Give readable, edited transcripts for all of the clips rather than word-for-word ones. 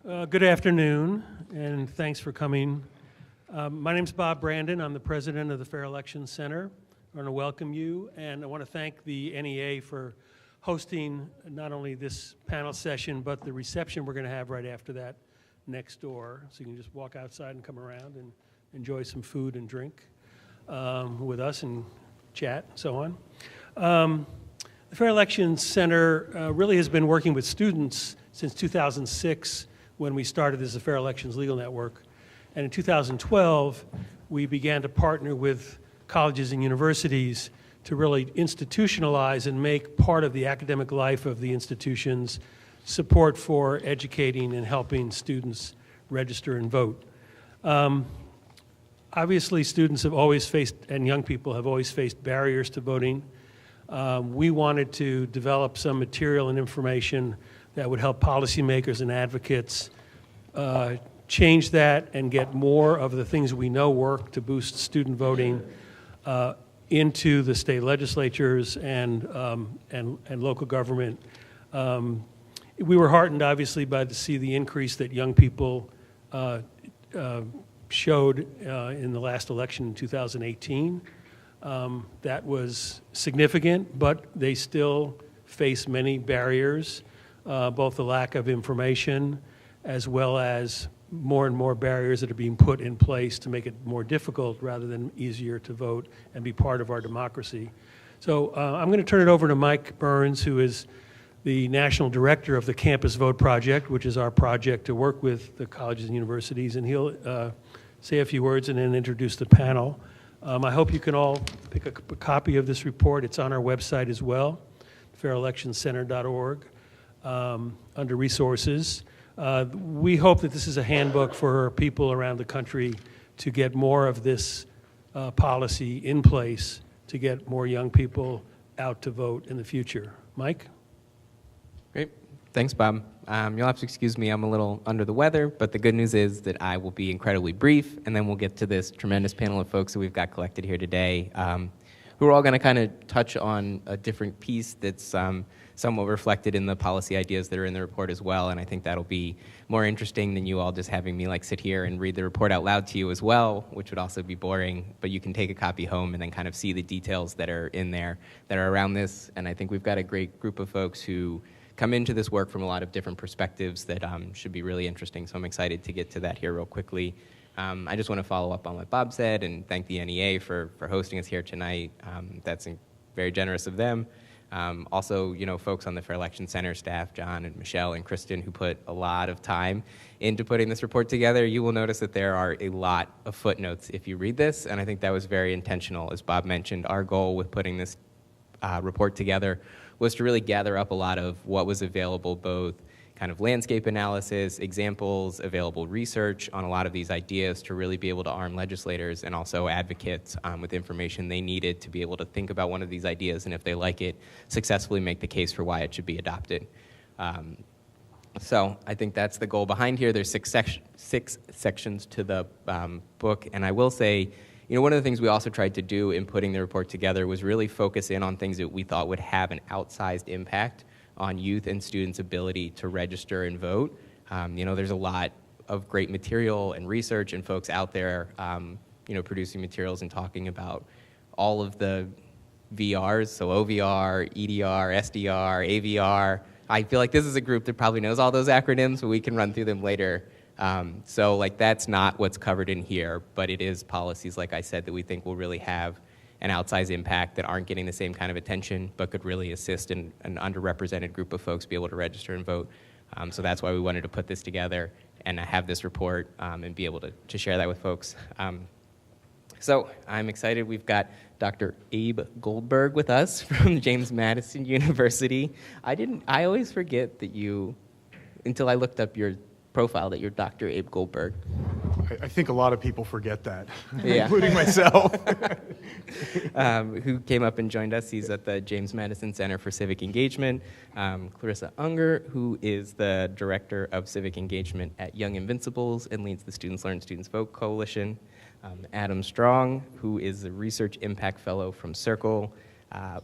Good afternoon, and thanks for coming. My name's Bob Brandon. I'm the president of the Fair Elections Center. I want to welcome you, and I want to thank the NEA for hosting not only this panel session, but the reception we're going to have right after that next door. So you can just walk outside and come around and enjoy some food and drink with us and chat and so on. The Fair Elections Center really has been working with students since 2006 when we started as the Fair Elections Legal Network. And in 2012, we began to partner with colleges and universities to really institutionalize and make part of the academic life of the institutions support for educating and helping students register and vote. Obviously, students have always faced, and young people have always faced barriers to voting. We wanted to develop some material and information that would help policymakers and advocates change that and get more of the things we know work to boost student voting into the state legislatures and local government. We were heartened, obviously, to see the increase that young people showed in the last election in 2018. That was significant, but they still face many barriers, both the lack of information as well as more and more barriers that are being put in place to make it more difficult rather than easier to vote and be part of our democracy. So I'm going to turn it over to Mike Burns, who is the National Director of the Campus Vote Project, which is our project to work with the colleges and universities, and he'll say a few words and then introduce the panel. I hope you can all pick a copy of this report. It's on our website as well, fairelectioncenter.org, under resources. We hope that this is a handbook for people around the country to get more of this policy in place to get more young people out to vote in the future. Mike? Great. Thanks, Bob. You'll have to excuse me, I'm a little under the weather, but the good news is that I will be incredibly brief, and then we'll get to this tremendous panel of folks that we've got collected here today, who are all going to kind of touch on a different piece that's somewhat reflected in the policy ideas that are in the report as well, and I think that'll be more interesting than you all just having me sit here and read the report out loud to you as well, which would also be boring, but you can take a copy home and then kind of see the details that are in there that are around this, and I think we've got a great group of folks who come into this work from a lot of different perspectives that should be really interesting, so I'm excited to get to that here real quickly. I just want to follow up on what Bob said and thank the NEA for hosting us here tonight. That's very generous of them. Also, folks on the Fair Election Center staff, John and Michelle and Kristen, who put a lot of time into putting this report together. You will notice that there are a lot of footnotes if you read this, and I think that was very intentional. As Bob mentioned, our goal with putting this report together was to really gather up a lot of what was available, both kind of landscape analysis, examples, available research on a lot of these ideas to really be able to arm legislators and also advocates with information they needed to be able to think about one of these ideas and if they like it, successfully make the case for why it should be adopted. So I think that's the goal behind here. There's six sections to the book, and I will say, one of the things we also tried to do in putting the report together was really focus in on things that we thought would have an outsized impact on youth and students' ability to register and vote. There's a lot of great material and research and folks out there, producing materials and talking about all of the VRs, so OVR, EDR, SDR, AVR. I feel like this is a group that probably knows all those acronyms, but we can run through them later. So that's not what's covered in here, but it is policies, like I said, that we think will really have an outsized impact that aren't getting the same kind of attention, but could really assist an underrepresented group of folks be able to register and vote. So that's why we wanted to put this together and have this report and be able to share that with folks. So I'm excited. We've got Dr. Abe Goldberg with us from James Madison University. I always forget that until I looked up your profile, that you're Dr. Abe Goldberg. I think a lot of people forget that, yeah. including myself. Who came up and joined us. He's at the James Madison Center for Civic Engagement. Clarissa Unger, who is the Director of Civic Engagement at Young Invincibles and leads the Students Learn, Students Vote Coalition. Adam Strong, who is a Research Impact Fellow from Circle.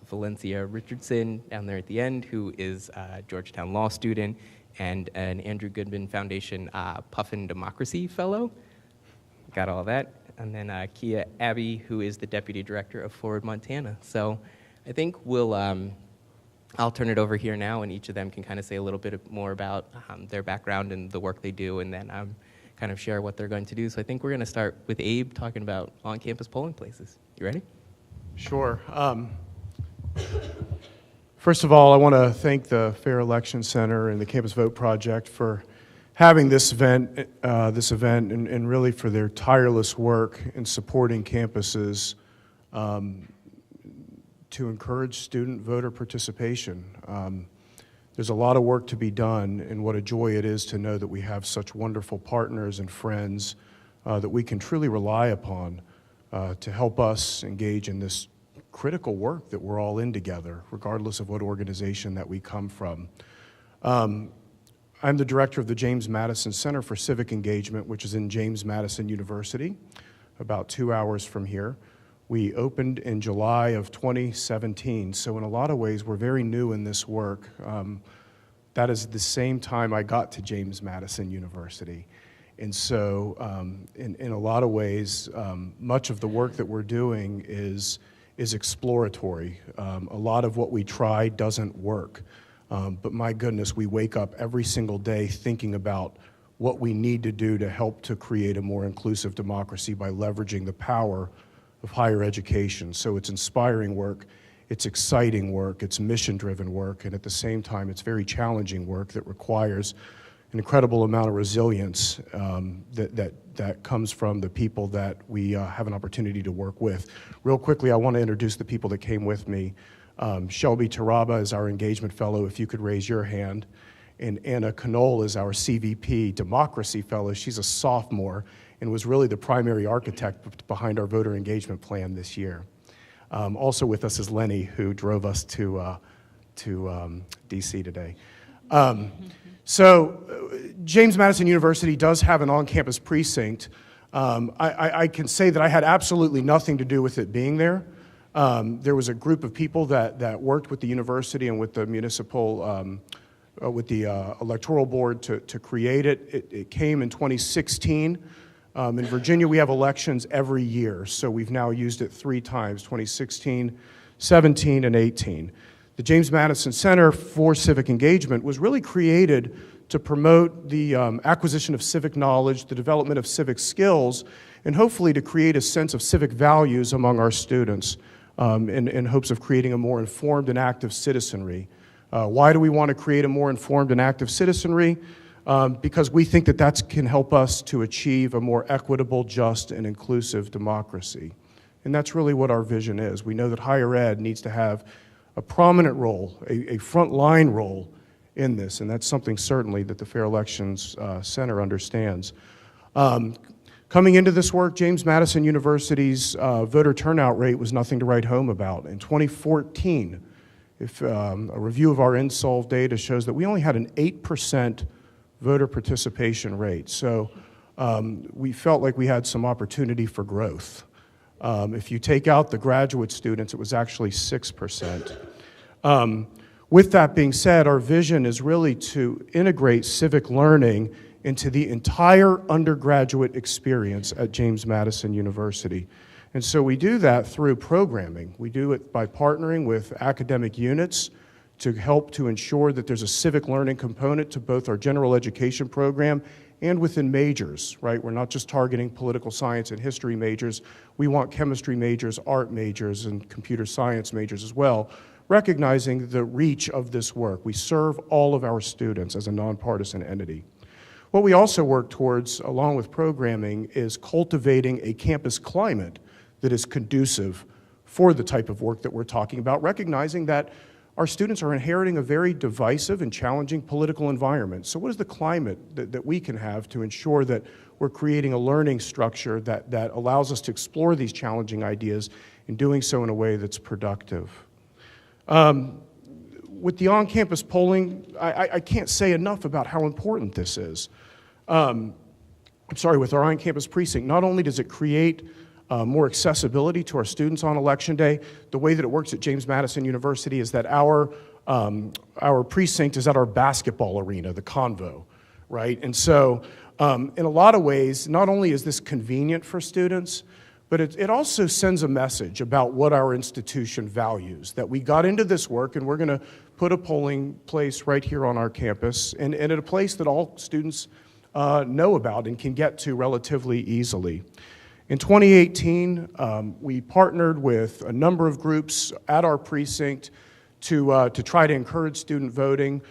Valencia Richardson, down there at the end, who is a Georgetown law student. and an Andrew Goodman Foundation Puffin Democracy Fellow. Got all that. And then Kia Abbey, who is the Deputy Director of Forward Montana. So I think I'll turn it over here now, and each of them can kind of say a little bit more about their background and the work they do, and then kind of share what they're going to do. So I think we're going to start with Abe talking about on-campus polling places. You ready? Sure. First of all, I want to thank the Fair Election Center and the Campus Vote Project for having this event, and really for their tireless work in supporting campuses to encourage student voter participation. There's a lot of work to be done, and what a joy it is to know that we have such wonderful partners and friends that we can truly rely upon to help us engage in this critical work that we're all in together, regardless of what organization that we come from. I'm the director of the James Madison Center for Civic Engagement, which is in James Madison University, about 2 hours from here. We opened in July of 2017, so in a lot of ways we're very new in this work. That is the same time I got to James Madison University. And so in a lot of ways, much of the work that we're doing is exploratory. A lot of what we try doesn't work. But my goodness, we wake up every single day thinking about what we need to do to help to create a more inclusive democracy by leveraging the power of higher education. So it's inspiring work, it's exciting work, it's mission-driven work, and at the same time, it's very challenging work that requires an incredible amount of resilience that comes from the people that we have an opportunity to work with. Real quickly, I want to introduce the people that came with me. Shelby Taraba is our engagement fellow, if you could raise your hand. And Anna Knoll is our CVP Democracy Fellow. She's a sophomore and was really the primary architect behind our voter engagement plan this year. Also with us is Lenny, who drove us to DC today. So James Madison University does have an on-campus precinct. I can say that I had absolutely nothing to do with it being there. There was a group of people that worked with the university and with the municipal, with the electoral board to create it. It came in 2016. In Virginia, we have elections every year, so we've now used it 3 times, 2016, 17, and 18. The James Madison Center for Civic Engagement was really created to promote the acquisition of civic knowledge, the development of civic skills, and hopefully to create a sense of civic values among our students in hopes of creating a more informed and active citizenry. Why do we want to create a more informed and active citizenry? Because we think that can help us to achieve a more equitable, just, and inclusive democracy. And that's really what our vision is. We know that higher ed needs to have a prominent role, a frontline role in this, and that's something certainly that the Fair Elections Center understands. Coming into this work, James Madison University's voter turnout rate was nothing to write home about. In 2014, a review of our InSolve data shows that we only had an 8% voter participation rate. So we felt like we had some opportunity for growth. If you take out the graduate students, it was actually 6%. With that being said, our vision is really to integrate civic learning into the entire undergraduate experience at James Madison University. And so we do that through programming. We do it by partnering with academic units to help to ensure that there's a civic learning component to both our general education program and within majors, right? We're not just targeting political science and history majors. We want chemistry majors, art majors, and computer science majors as well, recognizing the reach of this work. We serve all of our students as a nonpartisan entity. What we also work towards, along with programming, is cultivating a campus climate that is conducive for the type of work that we're talking about, recognizing that our students are inheriting a very divisive and challenging political environment. So what is the climate that we can have to ensure that we're creating a learning structure that allows us to explore these challenging ideas and doing so in a way that's productive? With the on-campus polling, I can't say enough about how important this is. With our on-campus precinct, not only does it create more accessibility to our students on Election Day. The way that it works at James Madison University is that our precinct is at our basketball arena, the Convo, right? And so in a lot of ways, not only is this convenient for students, but it also sends a message about what our institution values, that we got into this work and we're going to put a polling place right here on our campus and at a place that all students know about and can get to relatively easily. In 2018, we partnered with a number of groups at our precinct to try to encourage student voting.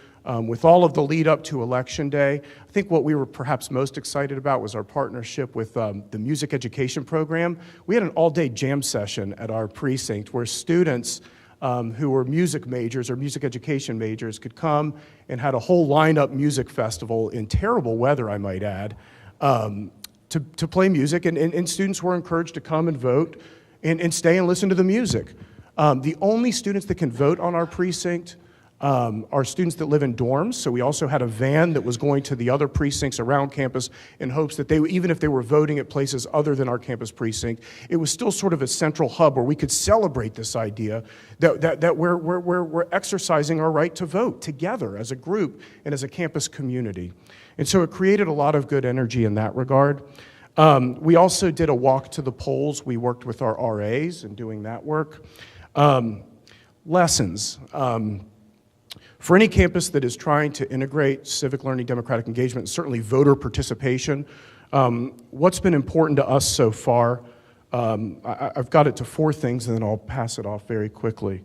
With all of the lead up to Election Day, I think what we were perhaps most excited about was our partnership with the music education program. We had an all-day jam session at our precinct where students who were music majors or music education majors could come and had a whole lineup music festival in terrible weather, I might add, to play music, and students were encouraged to come and vote and stay and listen to the music. The only students that can vote on our precinct are students that live in dorms, so we also had a van that was going to the other precincts around campus in hopes that they, even if they were voting at places other than our campus precinct, it was still sort of a central hub where we could celebrate this idea that we're exercising our right to vote together as a group and as a campus community. And so it created a lot of good energy in that regard. We also did a walk to the polls. We worked with our RAs in doing that work. Lessons. For any campus that is trying to integrate civic learning, democratic engagement, and certainly voter participation, what's been important to us so far, I've got it to 4 things and then I'll pass it off very quickly.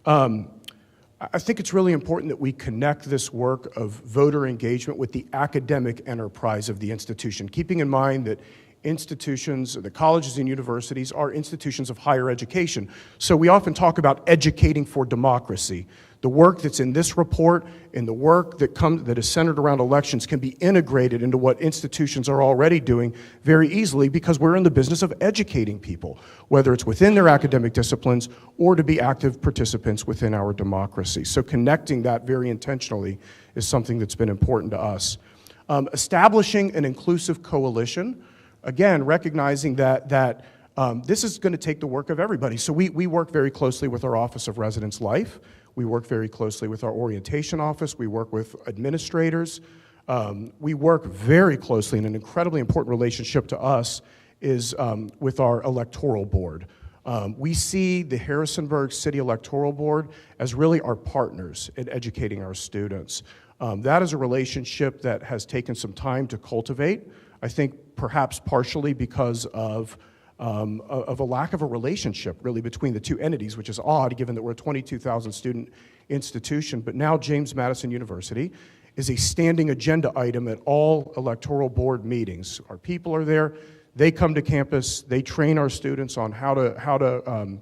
I think it's really important that we connect this work of voter engagement with the academic enterprise of the institution, keeping in mind that institutions, the colleges and universities are institutions of higher education. So we often talk about educating for democracy. The work that's in this report and the work that is centered around elections can be integrated into what institutions are already doing very easily because we're in the business of educating people, whether it's within their academic disciplines or to be active participants within our democracy. So connecting that very intentionally is something that's been important to us. Establishing an inclusive coalition, again, recognizing that this is going to take the work of everybody. So we work very closely with our Office of Residence Life. We work very closely with our orientation office. We work with administrators. We work very closely, and an incredibly important relationship to us is with our electoral board. We see the Harrisonburg City Electoral Board as really our partners in educating our students. That is a relationship that has taken some time to cultivate, I think perhaps partially because of a lack of a relationship really between the two entities, which is odd given that we're a 22,000 student institution. But now James Madison University is a standing agenda item at all electoral board meetings. Our people are there, they come to campus, they train our students on how to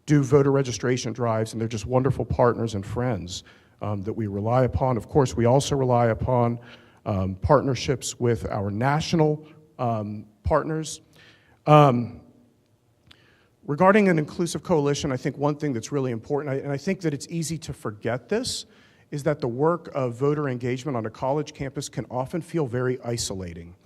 do voter registration drives, and they're just wonderful partners and friends that we rely upon. Of course, we also rely upon partnerships with our national partners. Regarding an inclusive coalition, I think one thing that's really important, and I think that it's easy to forget this, is that the work of voter engagement on a college campus can often feel very isolating.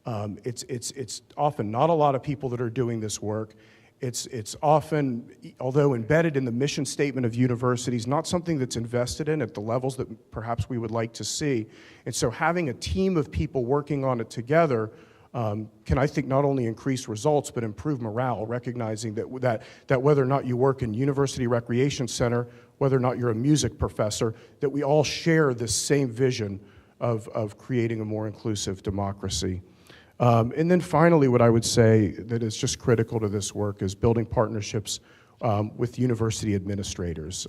It's often not a lot of people that are doing this work. It's often, although embedded in the mission statement of universities, not something that's invested in at the levels that perhaps we would like to see. And so having a team of people working on it together can, I think, not only increase results, but improve morale, recognizing that whether or not you work in University Recreation Center, whether or not you're a music professor, that we all share this same vision of creating a more inclusive democracy. And then finally, what I would say that is just critical to this work is building partnerships with university administrators.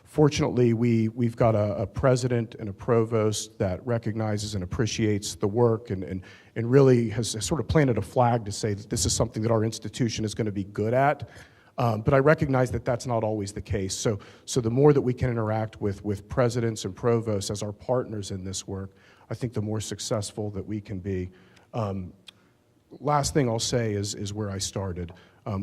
Fortunately, we've got a president and a provost that recognizes and appreciates the work and really has sort of planted a flag to say that this is something that our institution is going to be good at. But I recognize that that's not always the case. So the more that we can interact with presidents and provosts as our partners in this work, I think the more successful that we can be. Last thing I'll say is where I started.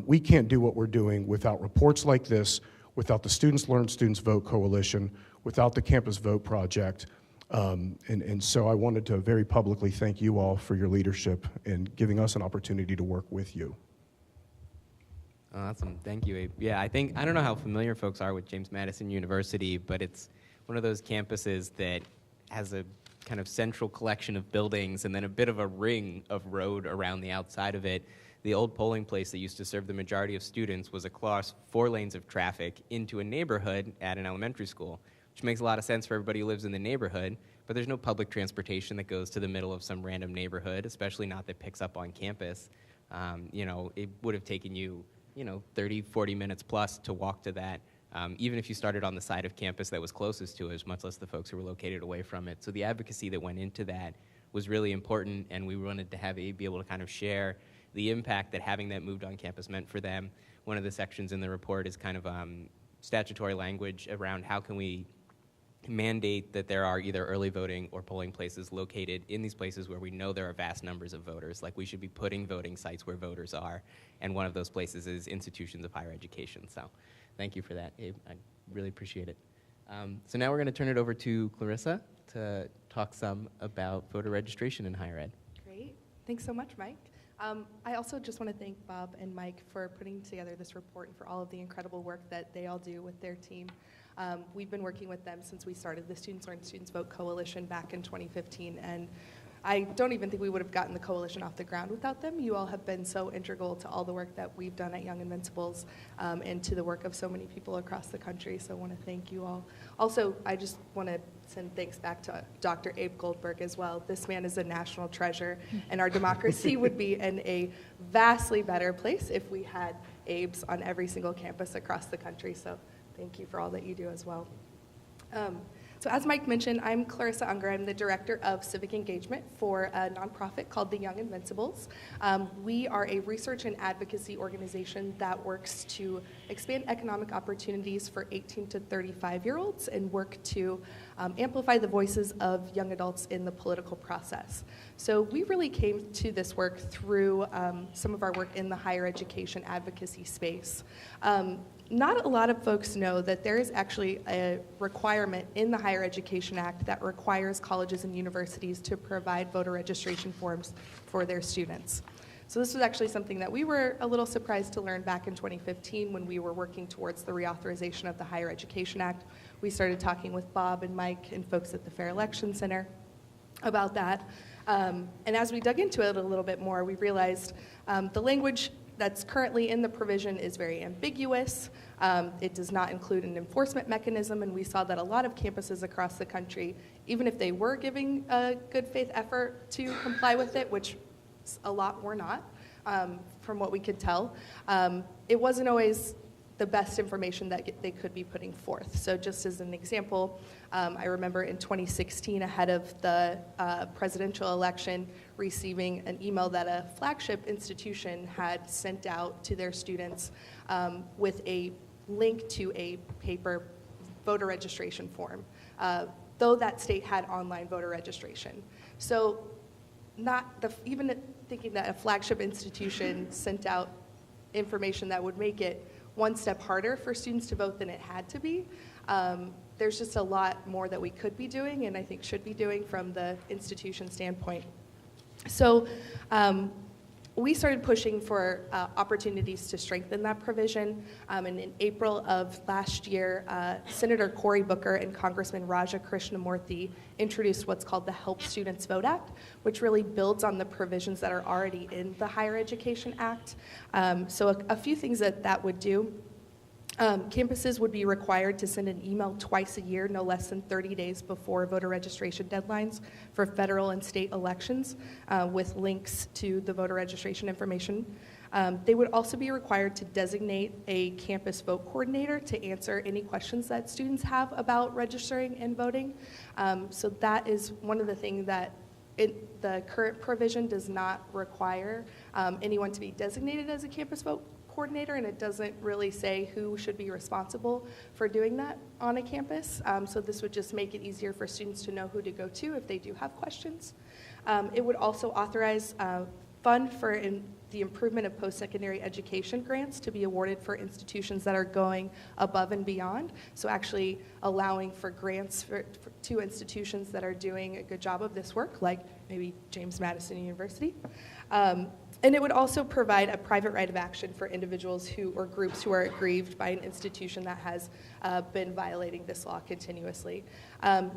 We can't do what we're doing without reports like this, without the Students Learn, Students Vote Coalition, without the Campus Vote Project. And so I wanted to very publicly thank you all for your leadership and giving us an opportunity to work with you. Awesome. Thank you, Abe. Yeah, I don't know how familiar folks are with James Madison University, but it's one of those campuses that has a kind of central collection of buildings and then a bit of a ring of road around the outside of it. The old polling place that used to serve the majority of students was across 4 lanes of traffic into a neighborhood at an elementary school, which makes a lot of sense for everybody who lives in the neighborhood, but there's no public transportation that goes to the middle of some random neighborhood, especially not that picks up on campus. It would have taken you 30, 40 minutes plus to walk to that, even if you started on the side of campus that was closest to it, much less the folks who were located away from it. So the advocacy that went into that was really important, and we wanted to have Abe be able to kind of share the impact that having that moved on campus meant for them. One of the sections in the report is kind of statutory language around how can we mandate that there are either early voting or polling places located in these places where we know there are vast numbers of voters. Like, we should be putting voting sites where voters are, and one of those places is institutions of higher education. So thank you for that, Abe. I really appreciate it. So now we're going to turn it over to Clarissa to talk some about voter registration in higher ed. Great. Thanks so much, Mike. I also just want to thank Bob and Mike for putting together this report and for all of the incredible work that they all do with their team. We've been working with them since we started the Students Learn, Students Vote Coalition back in 2015, and I don't even think we would have gotten the coalition off the ground without them. You all have been so integral to all the work that we've done at Young Invincibles, and to the work of so many people across the country, so I want to thank you all. Also, I just want to send thanks back to Dr. Abe Goldberg as well. This man is a national treasure, and our democracy would be in a vastly better place if we had Abes on every single campus across the country, so thank you for all that you do as well. So as Mike mentioned, I'm Clarissa Unger. I'm the Director of Civic Engagement for a nonprofit called the Young Invincibles. We are a research and advocacy organization that works to expand economic opportunities for 18 to 35-year-olds and work to amplify the voices of young adults in the political process. So we really came to this work through some of our work in the higher education advocacy space. Not a lot of folks know that there is actually a requirement in the Higher Education Act that requires colleges and universities to provide voter registration forms for their students. So this was actually something that we were a little surprised to learn back in 2015 when we were working towards the reauthorization of the Higher Education Act. We started talking with Bob and Mike and folks at the Fair Election Center about that. And as we dug into it a little bit more, we realized the language that's currently in the provision is very ambiguous. It does not include an enforcement mechanism, and we saw that a lot of campuses across the country, even if they were giving a good faith effort to comply with it, which a lot were not, from what we could tell, it wasn't always the best information that they could be putting forth. So just as an example, I remember in 2016, ahead of the presidential election, receiving an email that a Flagship institution had sent out to their students with a link to a paper voter registration form, though that state had online voter registration. So even thinking that a Flagship institution sent out information that would make it one step harder for students to vote than it had to be. There's just a lot more that we could be doing and I think should be doing from the institution standpoint. So we started pushing for opportunities to strengthen that provision. And in April of last year, Senator Cory Booker and Congressman Raja Krishnamurthy introduced what's called the Help Students Vote Act, which really builds on the provisions that are already in the Higher Education Act. So a few things that would do. Campuses would be required to send an email twice a year, no less than 30 days before voter registration deadlines for federal and state elections, with links to the voter registration information. They would also be required to designate a campus vote coordinator to answer any questions that students have about registering and voting. So that is one of the things that the current provision does not require anyone to be designated as a campus vote coordinator, and it doesn't really say who should be responsible for doing that on a campus. So this would just make it easier for students to know who to go to if they do have questions. It would also authorize fund for the improvement of post-secondary education grants to be awarded for institutions that are going above and beyond. So actually allowing for grants to institutions that are doing a good job of this work, like maybe James Madison University. And it would also provide a private right of action for individuals who or groups who are aggrieved by an institution that has been violating this law continuously. And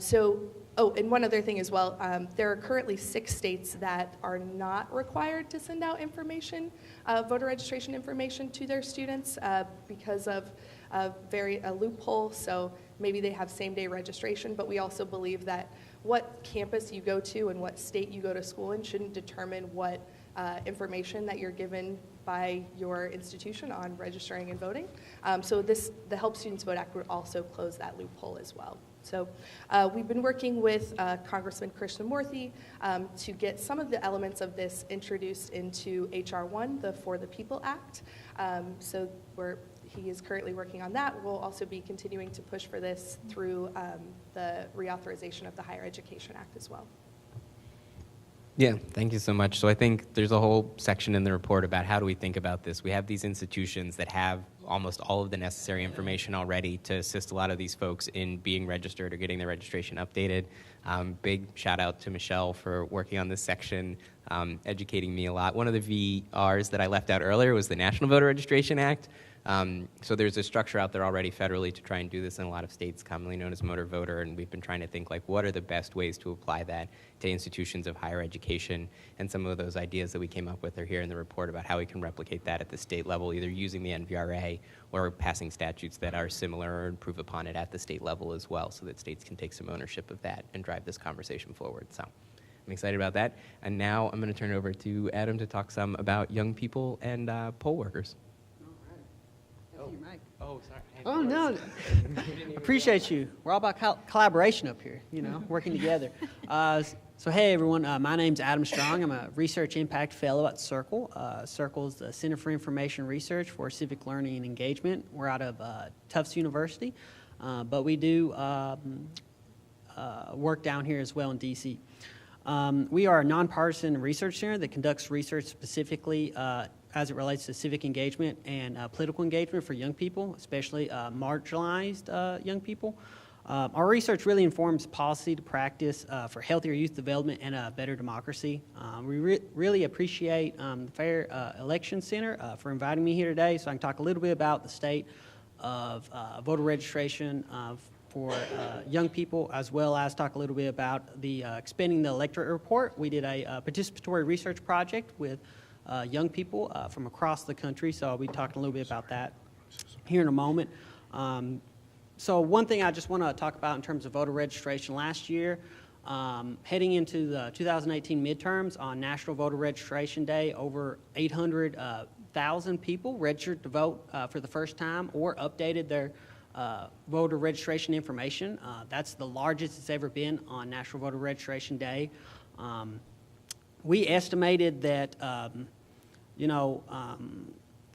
one other thing as well, there are currently 6 states that are not required to send out information, voter registration information to their students because of a loophole. So maybe they have same-day registration, but we also believe that what campus you go to and what state you go to school in shouldn't determine what information that you're given by your institution on registering and voting. The Help Students Vote Act would also close that loophole as well. So we've been working with Congressman Krishnamurthy to get some of the elements of this introduced into H.R. 1, the For the People Act. He is currently working on that. We'll also be continuing to push for this through the reauthorization of the Higher Education Act as well. Yeah, thank you so much. So I think there's a whole section in the report about how do we think about this. We have these institutions that have almost all of the necessary information already to assist a lot of these folks in being registered or getting their registration updated. Big shout out to Michelle for working on this section, educating me a lot. One of the VRs that I left out earlier was the National Voter Registration Act. So there's a structure out there already federally to try and do this in a lot of states, commonly known as motor voter, and we've been trying to think like what are the best ways to apply that to institutions of higher education, and some of those ideas that we came up with are here in the report about how we can replicate that at the state level, either using the NVRA or passing statutes that are similar or improve upon it at the state level as well, so that states can take some ownership of that and drive this conversation forward. So I'm excited about that. And now I'm going to turn it over to Adam to talk some about young people and poll workers. Mike. Oh, sorry. Oh, no. Appreciate you. We're all about collaboration up here, working together. So, hey, everyone. My name's Adam Strong. I'm a Research Impact Fellow at Circle. Circle is the Center for Information Research for Civic Learning and Engagement. We're out of Tufts University, but we do work down here as well in D.C. We are a nonpartisan research center that conducts research specifically as it relates to civic engagement and political engagement for young people, especially marginalized young people. Our research really informs policy to practice for healthier youth development and a better democracy. We really appreciate the Fair Election Center for inviting me here today so I can talk a little bit about the state of voter registration for young people, as well as talk a little bit about the Expanding the Electorate report. We did a participatory research project with young people from across the country, so I'll be talking a little bit about that here in a moment. So one thing I just want to talk about in terms of voter registration last year, heading into the 2018 midterms on National Voter Registration Day, over 800,000 people registered to vote for the first time or updated their voter registration information. That's the largest it's ever been on National Voter Registration Day. We estimated that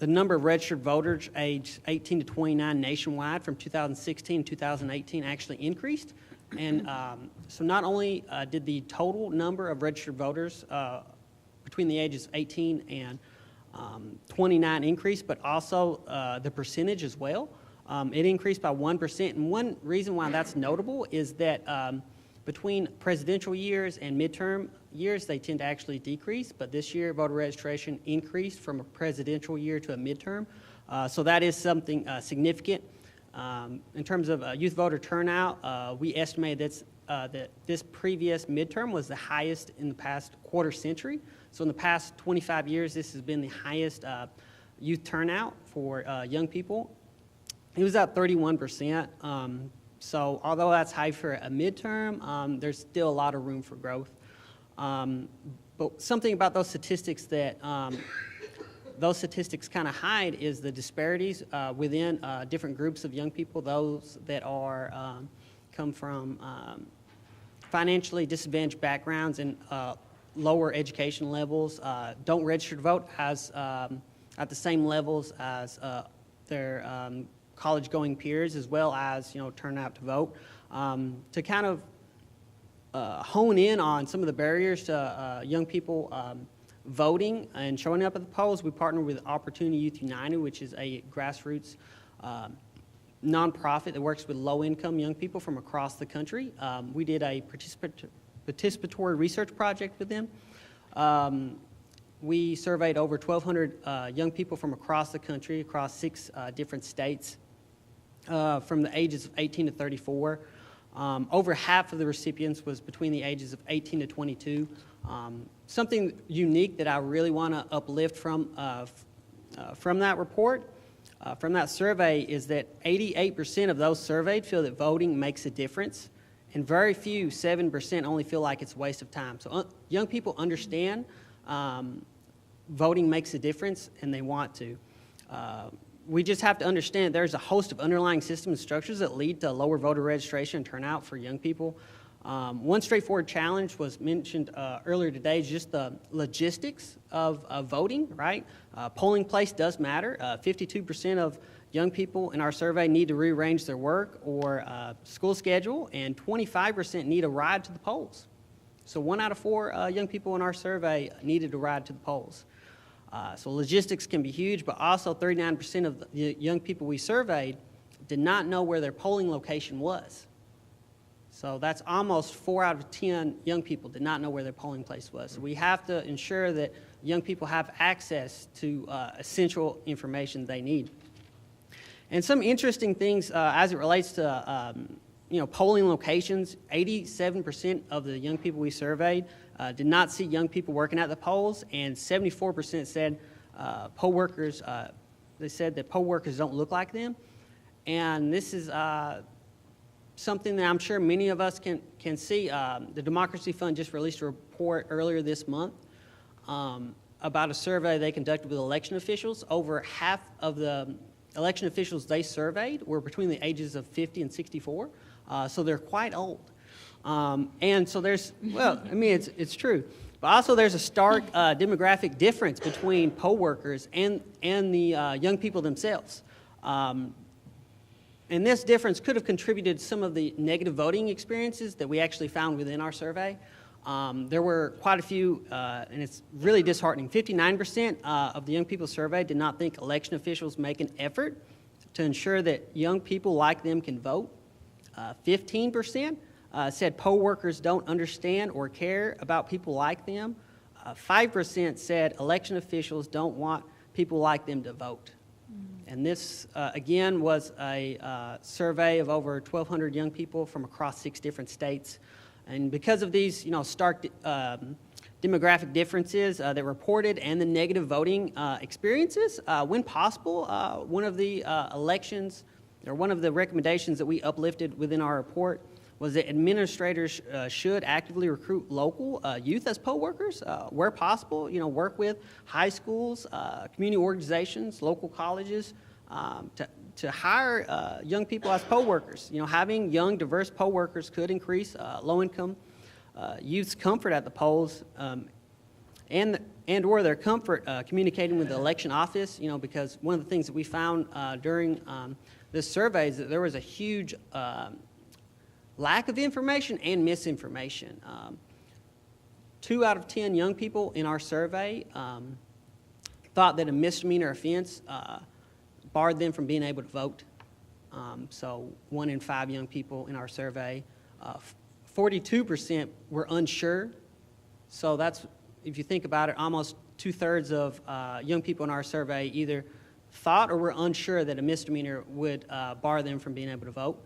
the number of registered voters aged 18 to 29 nationwide from 2016 to 2018 actually increased. And so not only did the total number of registered voters between the ages of 18 and 29 increase, but also the percentage as well. It increased by 1%. And one reason why that's notable is that between presidential years and midterm years, they tend to actually decrease, but this year voter registration increased from a presidential year to a midterm. So that is something significant. In terms of youth voter turnout, we estimate that this previous midterm was the highest in the past quarter century. So in the past 25 years, this has been the highest youth turnout for young people. It was at 31%. So although that's high for a midterm, there's still a lot of room for growth. But something about those statistics that kind of hide is the disparities within different groups of young people. Those that are come from financially disadvantaged backgrounds and lower education levels don't register to vote as at the same levels as their college-going peers, as well as turn out to vote. To kind of hone in on some of the barriers to young people voting and showing up at the polls, we partnered with Opportunity Youth United, which is a grassroots nonprofit that works with low-income young people from across the country. We did a participatory research project with them. we surveyed over 1,200 young people from across the country, across 6 different states, from the ages of 18 to 34. Over half of the recipients was between the ages of 18 to 22. Something unique that I really want to uplift from that report, from that survey, is that 88% of those surveyed feel that voting makes a difference, and very few, 7%, only feel like it's a waste of time. So young people understand voting makes a difference, and they want to. We just have to understand there's a host of underlying system and structures that lead to lower voter registration and turnout for young people. One straightforward challenge was mentioned earlier today, is just the logistics of voting, right? Polling place does matter. 52% of young people in our survey need to rearrange their work or school schedule, and 25% need a ride to the polls. So 1 out of 4 young people in our survey needed a ride to the polls. So logistics can be huge, but also 39% of the young people we surveyed did not know where their polling location was. So that's almost 4 out of 10 young people did not know where their polling place was. So we have to ensure that young people have access to essential information they need. And some interesting things as it relates to polling locations. 87% of the young people we surveyed did not see young people working at the polls, and 74% said poll workers. They said that poll workers don't look like them, and this is something that I'm sure many of us can see. The Democracy Fund just released a report earlier this month about a survey they conducted with election officials. Over half of the election officials they surveyed were between the ages of 50 and 64, so they're quite old. And so there's, well, I mean, it's true. But also there's a stark demographic difference between poll workers and the young people themselves. And this difference could have contributed to some of the negative voting experiences that we actually found within our survey. There were quite a few, and it's really disheartening. 59% of the young people surveyed did not think election officials make an effort to ensure that young people like them can vote. 15% said poll workers don't understand or care about people like them. 5% said election officials don't want people like them to vote. And this, again, was a survey of over 1,200 young people from across 6 different states. And because of these, stark demographic differences that reported and the negative voting experiences, when possible, one of the one of the recommendations that we uplifted within our report was that administrators should actively recruit local youth as poll workers, where possible. Work with high schools, community organizations, local colleges to hire young people as poll workers. Having young, diverse poll workers could increase low-income youth's comfort at the polls, and or their comfort communicating with the election office. Because one of the things that we found during this survey is that there was a huge lack of information and misinformation. 2 out of 10 young people in our survey thought that a misdemeanor offense barred them from being able to vote. So 1 in 5 young people in our survey. 42% were unsure. So that's, if you think about it, almost 2/3 of young people in our survey either thought or were unsure that a misdemeanor would bar them from being able to vote.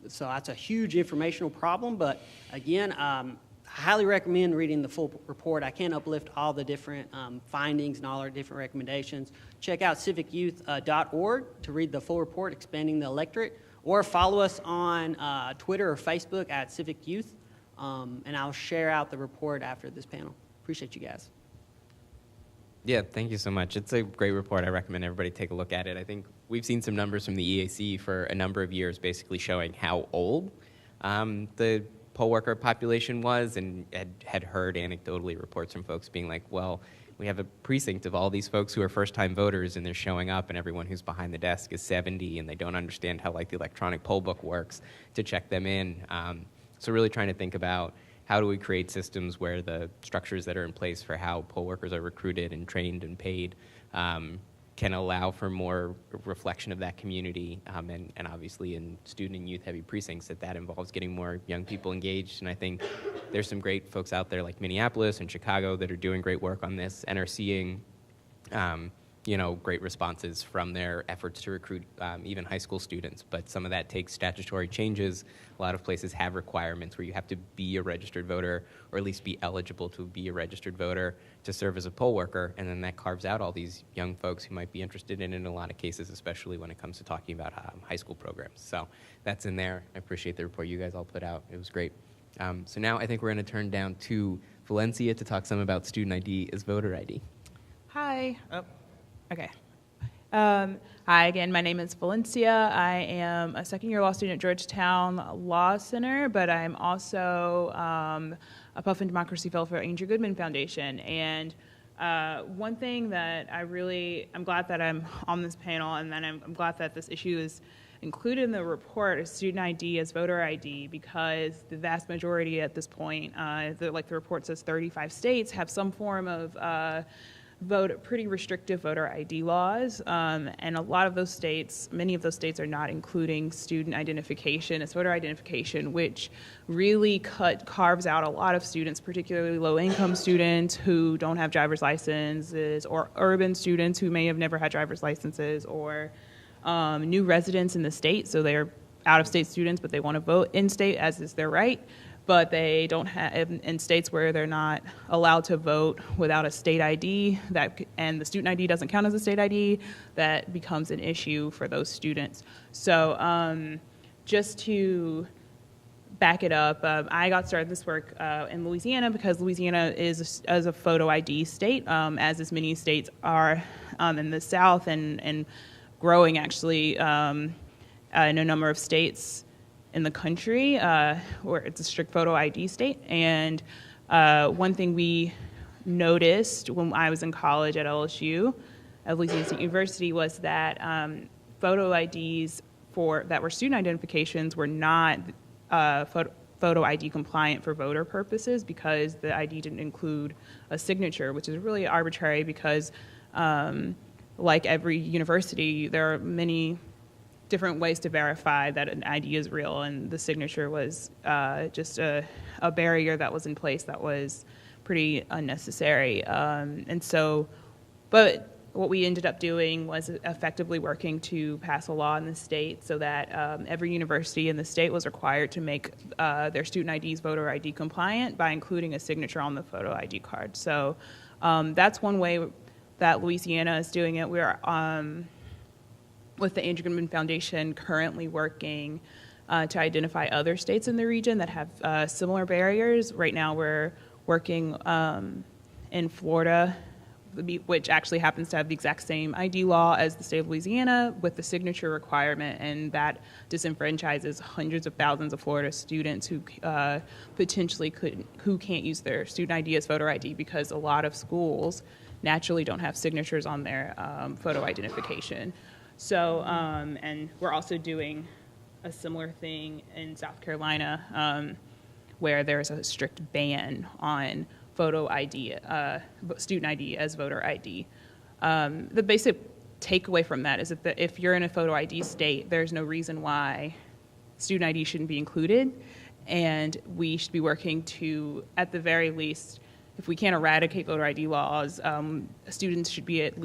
So that's a huge informational problem, but again, I highly recommend reading the full report. I can't uplift all the different findings and all our different recommendations. Check out civicyouth.org to read the full report, Expanding the Electorate, or follow us on Twitter or Facebook at Civic Youth, and I'll share out the report after this panel. Appreciate you guys. Yeah, thank you so much. It's a great report. I recommend everybody take a look at it. I think we've seen some numbers from the EAC for a number of years basically showing how old the poll worker population was, and had heard anecdotally reports from folks being like, well, we have a precinct of all these folks who are first-time voters, and they're showing up, and everyone who's behind the desk is 70, and they don't understand how the electronic poll book works to check them in. So really trying to think about how do we create systems where the structures that are in place for how poll workers are recruited and trained and paid can can allow for more reflection of that community, and obviously in student and youth heavy precincts that involves getting more young people engaged. And I think there's some great folks out there like Minneapolis and Chicago that are doing great work on this and are seeing great responses from their efforts to recruit even high school students. But some of that takes statutory changes. A lot of places have requirements where you have to be a registered voter, or at least be eligible to be a registered voter to serve as a poll worker, and then that carves out all these young folks who might be interested in a lot of cases, especially when it comes to talking about high school programs. So that's in there. I appreciate the report you guys all put out. It was great. So now I think we're going to turn down to Valencia to talk some about student ID as voter ID. Hi. Oh, okay. Hi again, my name is Valencia. I am a second-year law student at Georgetown Law Center, but I'm also a Puff and Democracy Fellow for Andrew Goodman Foundation. And one thing that I'm glad that I'm on this panel, and then I'm glad that this issue is included in the report, is student ID as voter ID, because the vast majority at this point, like the report says, 35 states have some form of pretty restrictive voter ID laws, and a lot of those states, many of those states are not including student identification as voter identification, which really carves out a lot of students, particularly low-income students who don't have driver's licenses, or urban students who may have never had driver's licenses, or new residents in the state, so they're out-of-state students, but they want to vote in-state, as is their right. But they don't have, in states where they're not allowed to vote without a state ID, and the student ID doesn't count as a state ID, that becomes an issue for those students. So just to back it up, I got started this work in Louisiana because Louisiana is a photo ID state, as is many states are in the South, and growing actually in a number of states in the country where it's a strict photo ID state. And one thing we noticed when I was in college at LSU, at Louisiana State University, was that photo IDs that were student identifications were not photo ID compliant for voter purposes, because the ID didn't include a signature, which is really arbitrary because like every university, there are many different ways to verify that an ID is real, and the signature was just a barrier that was in place that was pretty unnecessary. But what we ended up doing was effectively working to pass a law in the state so that every university in the state was required to make their student IDs voter ID compliant by including a signature on the photo ID card. So that's one way that Louisiana is doing it. We're with the Andrew Goodman Foundation currently working to identify other states in the region that have similar barriers. Right now we're working in Florida, which actually happens to have the exact same ID law as the state of Louisiana with the signature requirement, and that disenfranchises hundreds of thousands of Florida students who potentially who can't use their student ID as voter ID because a lot of schools naturally don't have signatures on their photo identification. So, and we're also doing a similar thing in South Carolina, where there's a strict ban on photo ID, student ID as voter ID. The basic takeaway from that is that if you're in a photo ID state, there's no reason why student ID shouldn't be included, and we should be working to, at the very least, if we can't eradicate voter ID laws, students should be at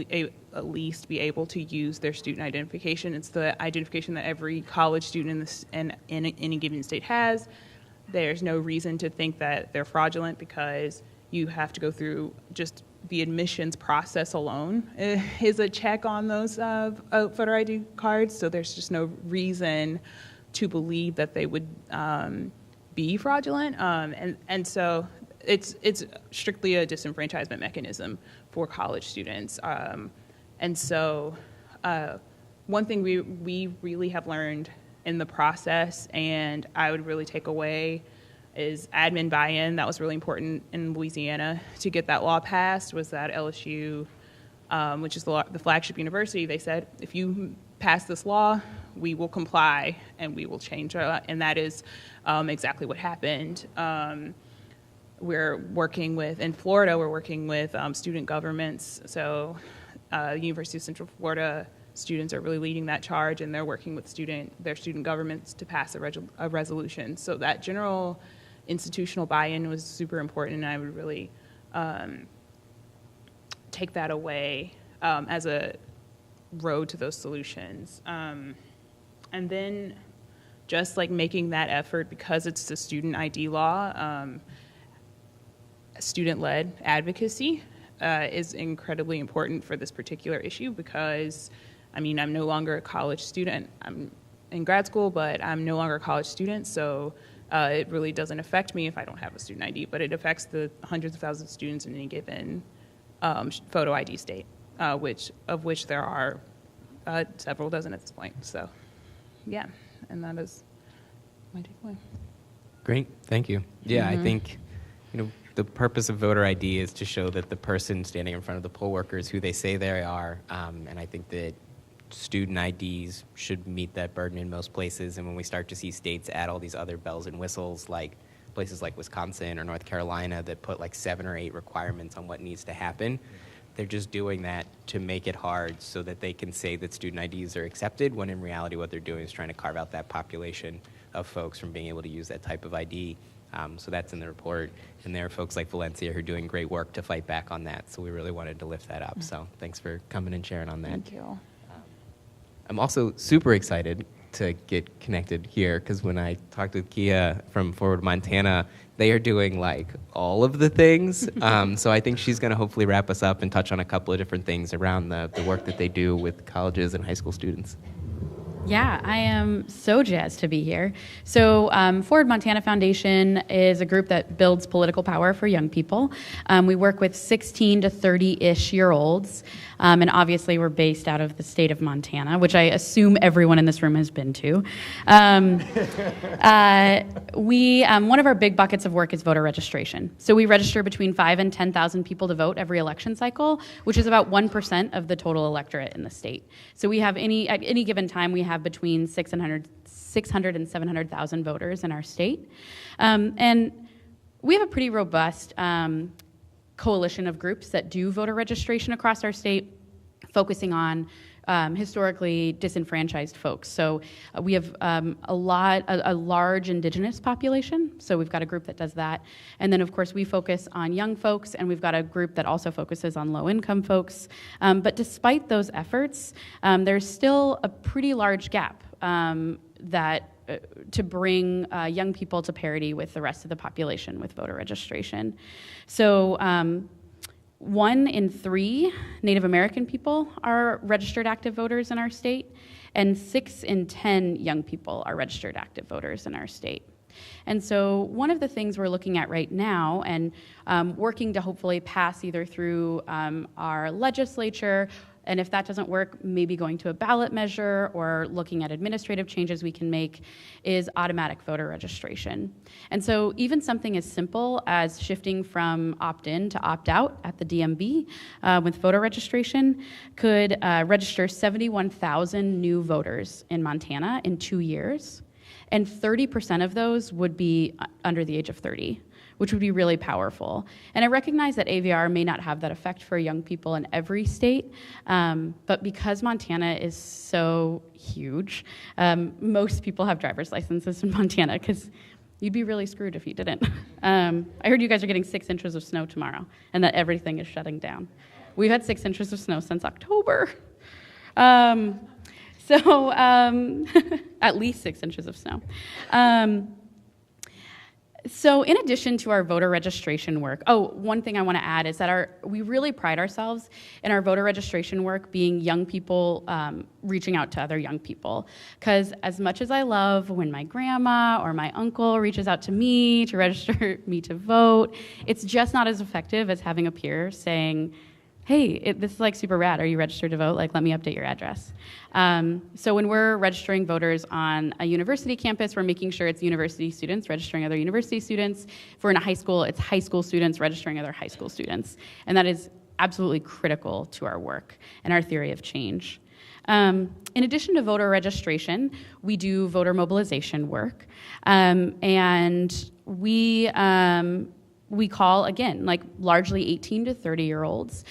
least be able to use their student identification. It's the identification that every college student in any given state has. There's no reason to think that they're fraudulent, because you have to go through just the admissions process alone is a check on those voter ID cards. So there's just no reason to believe that they would be fraudulent. And so it's strictly a disenfranchisement mechanism for college students. And so one thing we really have learned in the process, and I would really take away, is admin buy-in. That was really important in Louisiana to get that law passed. Was that LSU, which is the flagship university, they said, if you pass this law, we will comply and we will change our law. And that is exactly what happened. We're working with, in Florida, we're working with student governments. So University of Central Florida students are really leading that charge, and they're working with their student governments to pass a resolution. So that general institutional buy-in was super important, and I would really take that away as a road to those solutions. And then just like making that effort, because it's the student ID law, student-led advocacy is incredibly important for this particular issue, because I mean, I'm no longer a college student. I'm in grad school, but I'm no longer a college student, so it really doesn't affect me if I don't have a student ID, but it affects the hundreds of thousands of students in any given photo ID state, of which there are several dozen at this point. So, yeah, and that is my takeaway. Great, thank you. Yeah, I think, the purpose of voter ID is to show that the person standing in front of the poll worker is who they say they are, and I think that student IDs should meet that burden in most places. And when we start to see states add all these other bells and whistles, like places like Wisconsin or North Carolina that put like 7 or 8 requirements on what needs to happen, they're just doing that to make it hard so that they can say that student IDs are accepted, when in reality what they're doing is trying to carve out that population of folks from being able to use that type of ID. So that's in the report, and there are folks like Valencia who are doing great work to fight back on that, so we really wanted to lift that up. So thanks for coming and sharing on that. Thank you. I'm also super excited to get connected here, because when I talked with Kia from Forward Montana, they are doing like all of the things. So I think she's going to hopefully wrap us up and touch on a couple of different things around the work that they do with colleges and high school students. Yeah, I am so jazzed to be here. So Forward Montana Foundation is a group that builds political power for young people. We work with 16 to 30-ish year olds, and obviously we're based out of the state of Montana, which I assume everyone in this room has been to. One of our big buckets of work is voter registration. So we register between 5,000 and 10,000 people to vote every election cycle, which is about 1% of the total electorate in the state. So we have at any given time, we have between 600 and 700,000 voters in our state. And we have a pretty robust coalition of groups that do voter registration across our state, focusing on historically disenfranchised folks. So we have a large indigenous population, so we've got a group that does that. And then of course we focus on young folks, and we've got a group that also focuses on low income folks. But despite those efforts, there's still a pretty large gap to bring young people to parity with the rest of the population with voter registration. So 1 in 3 Native American people are registered active voters in our state, and 6 in 10 young people are registered active voters in our state. And so one of the things we're looking at right now, and working to hopefully pass either through our legislature, and if that doesn't work, maybe going to a ballot measure or looking at administrative changes we can make, is automatic voter registration. And so even something as simple as shifting from opt-in to opt-out at the DMV with voter registration could register 71,000 new voters in Montana in 2 years. And 30% of those would be under the age of 30, which would be really powerful. And I recognize that AVR may not have that effect for young people in every state, but because Montana is so huge, most people have driver's licenses in Montana, because you'd be really screwed if you didn't. I heard you guys are getting 6 inches of snow tomorrow, and that everything is shutting down. We've had 6 inches of snow since October. So at least 6 inches of snow. So in addition to our voter registration work, one thing I want to add is that we really pride ourselves in our voter registration work being young people reaching out to other young people. Because as much as I love when my grandma or my uncle reaches out to me to register me to vote, it's just not as effective as having a peer saying, hey, this is like super rad. Are you registered to vote? Like, let me update your address. So when we're registering voters on a university campus, we're making sure it's university students registering other university students. If we're in a high school, it's high school students registering other high school students. And that is absolutely critical to our work and our theory of change. In addition to voter registration, we do voter mobilization work. And we we call, again, like largely 18 to 30-year-olds.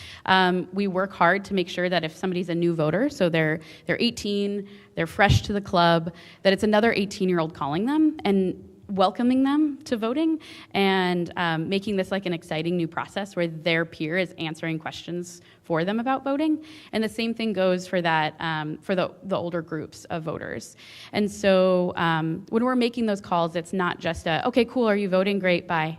We work hard to make sure that if somebody's a new voter, so they're 18, they're fresh to the club, that it's another 18-year-old calling them and welcoming them to voting and making this like an exciting new process where their peer is answering questions for them about voting. And the same thing goes for that for the older groups of voters. And so when we're making those calls, it's not just a, okay, cool, are you voting? Great, bye.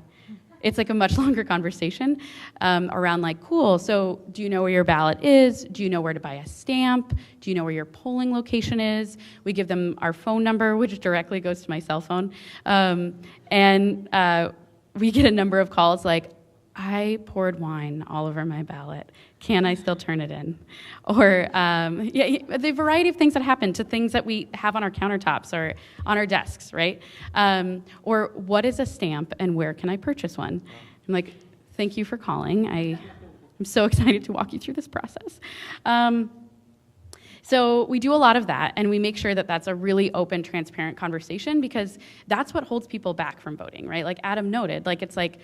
It's like a much longer conversation around like, cool, so do you know where your ballot is? Do you know where to buy a stamp? Do you know where your polling location is? We give them our phone number, which directly goes to my cell phone. And we get a number of calls like, I poured wine all over my ballot. Can I still turn it in? Or the variety of things that happen to things that we have on our countertops or on our desks, right? Or what is a stamp and where can I purchase one? I'm like, thank you for calling. I'm so excited to walk you through this process. So we do a lot of that, and we make sure that that's a really open, transparent conversation because that's what holds people back from voting, right? Like Adam noted, like it's like,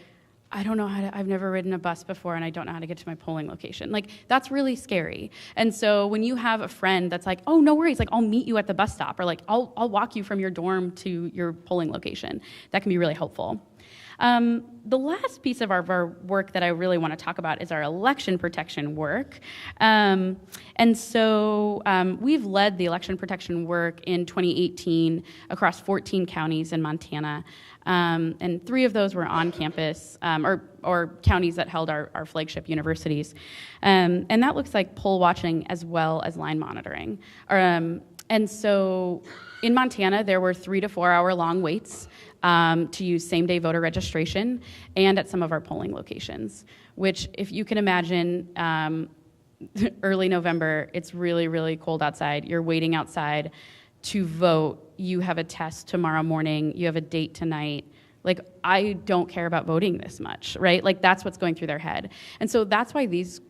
I don't know I've never ridden a bus before and I don't know how to get to my polling location. Like, that's really scary. And so when you have a friend that's like, oh, no worries, like I'll meet you at the bus stop, or like I'll walk you from your dorm to your polling location, that can be really helpful. The last piece of our work that I really want to talk about is our election protection work. And so we've led the election protection work in 2018 across 14 counties in Montana. And 3 of those were on campus, or counties that held our flagship universities. And that looks like poll watching as well as line monitoring. And so in Montana, there were 3 to 4 hour long waits to use same-day voter registration and at some of our polling locations, which, if you can imagine, early November, it's really, really cold outside. You're waiting outside to vote. You have a test tomorrow morning. You have a date tonight. Like, I don't care about voting this much, right? Like, that's what's going through their head. And so that's why this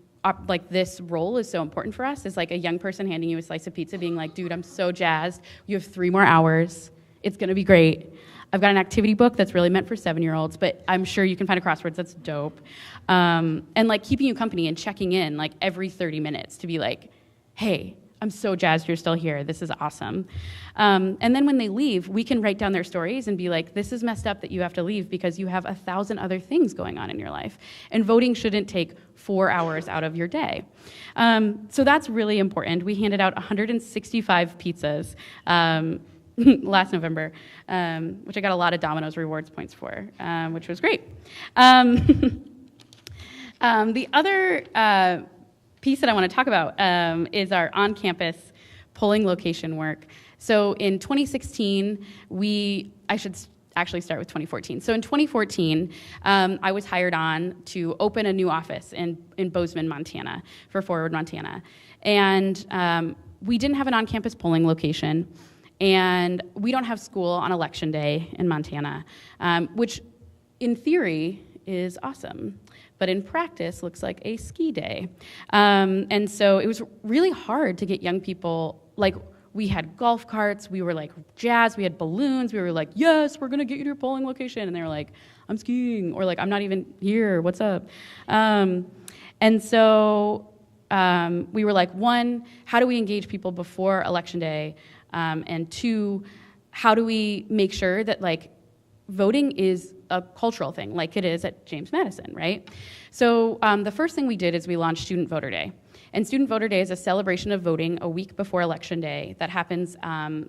role is so important for us, is like a young person handing you a slice of pizza being like, dude, I'm so jazzed. You have 3 more hours. It's going to be great. I've got an activity book that's really meant for 7-year-olds, but I'm sure you can find a crosswords that's dope. And like keeping you company and checking in like every 30 minutes to be like, hey, I'm so jazzed you're still here. This is awesome. And then when they leave, we can write down their stories and be like, this is messed up that you have to leave because you have 1,000 other things going on in your life. And voting shouldn't take 4 hours out of your day. So that's really important. We handed out 165 pizzas last November, which I got a lot of Domino's rewards points for, which was great. The other piece that I want to talk about is our on-campus polling location work. So in 2016, I should actually start with 2014. So in 2014, I was hired on to open a new office in Bozeman, Montana, for Forward Montana. And we didn't have an on-campus polling location, and we don't have school on election day in Montana, which in theory is awesome, but in practice looks like a ski day. And so it was really hard to get young people, like, we had golf carts, we were like jazzed, we had balloons, we were like, yes, we're gonna get you to your polling location. And they were like, I'm skiing, or like, I'm not even here, what's up? And so we were like, 1, how do we engage people before election day? And 2, how do we make sure that like voting is a cultural thing like it is at James Madison, right? So the first thing we did is we launched Student Voter Day. And Student Voter Day is a celebration of voting a week before Election Day that happens,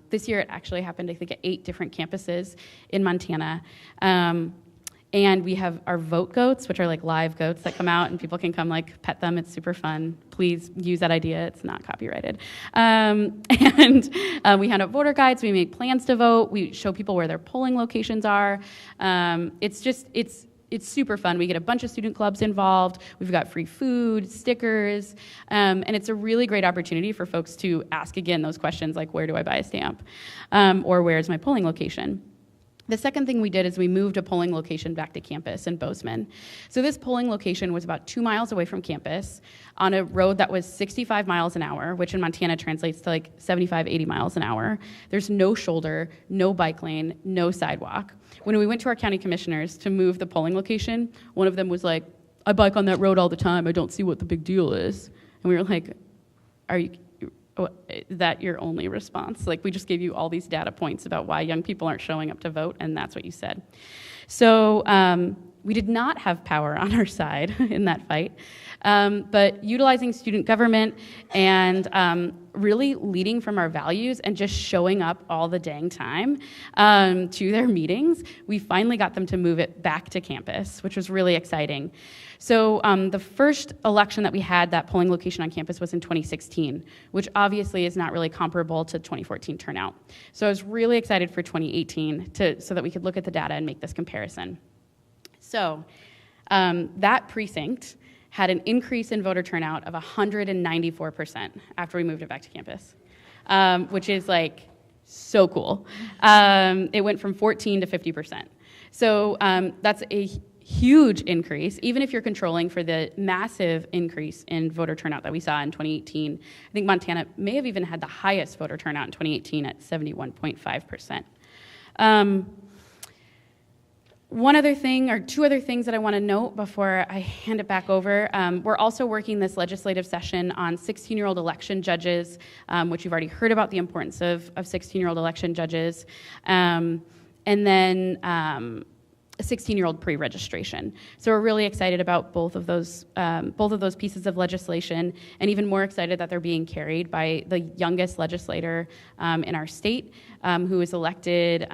this year it actually happened, I think, at 8 different campuses in Montana. And we have our vote goats, which are like live goats that come out and people can come like pet them. It's super fun. Please use that idea. It's not copyrighted. And we hand out voter guides. We make plans to vote. We show people where their polling locations are. It's super fun. We get a bunch of student clubs involved. We've got free food, stickers, and it's a really great opportunity for folks to ask again those questions like, where do I buy a stamp? Or where's my polling location? The second thing we did is we moved a polling location back to campus in Bozeman. So this polling location was about 2 miles away from campus on a road that was 65 miles an hour, which in Montana translates to like 75, 80 miles an hour. There's no shoulder, no bike lane, no sidewalk. When we went to our county commissioners to move the polling location, one of them was like, I bike on that road all the time, I don't see what the big deal is. And we were like, is that your only response? Like, we just gave you all these data points about why young people aren't showing up to vote, and that's what you said. So we did not have power on our side in that fight, but utilizing student government and really leading from our values and just showing up all the dang time to their meetings, we finally got them to move it back to campus, which was really exciting. So the first election that we had, that polling location on campus, was in 2016, which obviously is not really comparable to 2014 turnout. So I was really excited for 2018 so that we could look at the data and make this comparison. So that precinct had an increase in voter turnout of 194% after we moved it back to campus, which is like so cool. It went from 14 to 50%. So that's a huge increase, even if you're controlling for the massive increase in voter turnout that we saw in 2018. I think Montana may have even had the highest voter turnout in 2018 at 71.5%. One other thing, or two other things that I want to note before I hand it back over. We're also working this legislative session on 16-year-old election judges, which you've already heard about the importance of 16-year-old election judges. And then 16-year-old pre-registration. So we're really excited about both of those pieces of legislation, and even more excited that they're being carried by the youngest legislator in our state, who was elected.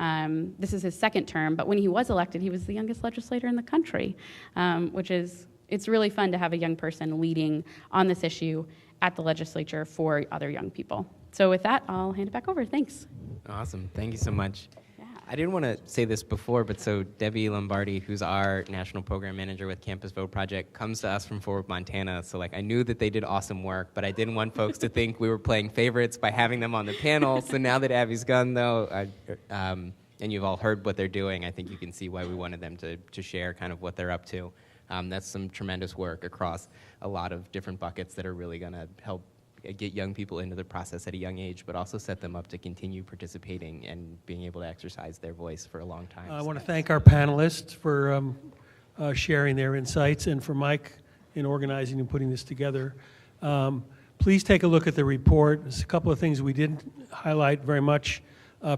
This is his second term, but when he was elected, he was the youngest legislator in the country, it's really fun to have a young person leading on this issue at the legislature for other young people. So with that, I'll hand it back over. Thanks. Awesome. Thank you so much. I didn't want to say this before, but so Debbie Lombardi, who's our national program manager with Campus Vote Project, comes to us from Fort Worth, Montana. So like, I knew that they did awesome work, but I didn't want folks to think we were playing favorites by having them on the panel. So now that Abby's gone, though, and you've all heard what they're doing, I think you can see why we wanted them to share kind of what they're up to. That's some tremendous work across a lot of different buckets that are really going to help get young people into the process at a young age, but also set them up to continue participating and being able to exercise their voice for a long time. I want to thank our panelists for sharing their insights, and for Mike in organizing and putting this together. Please take a look at the report. There's a couple of things we didn't highlight very much.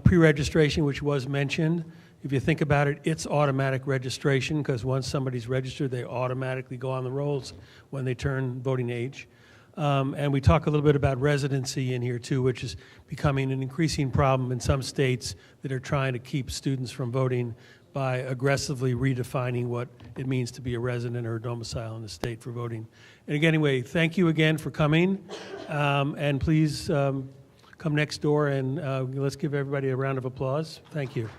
Pre-registration, which was mentioned. If you think about it, it's automatic registration, because once somebody's registered, they automatically go on the rolls when they turn voting age. And we talk a little bit about residency in here too, which is becoming an increasing problem in some states that are trying to keep students from voting by aggressively redefining what it means to be a resident or a domicile in the state for voting. And again, anyway, thank you again for coming, and please come next door, and let's give everybody a round of applause. Thank you.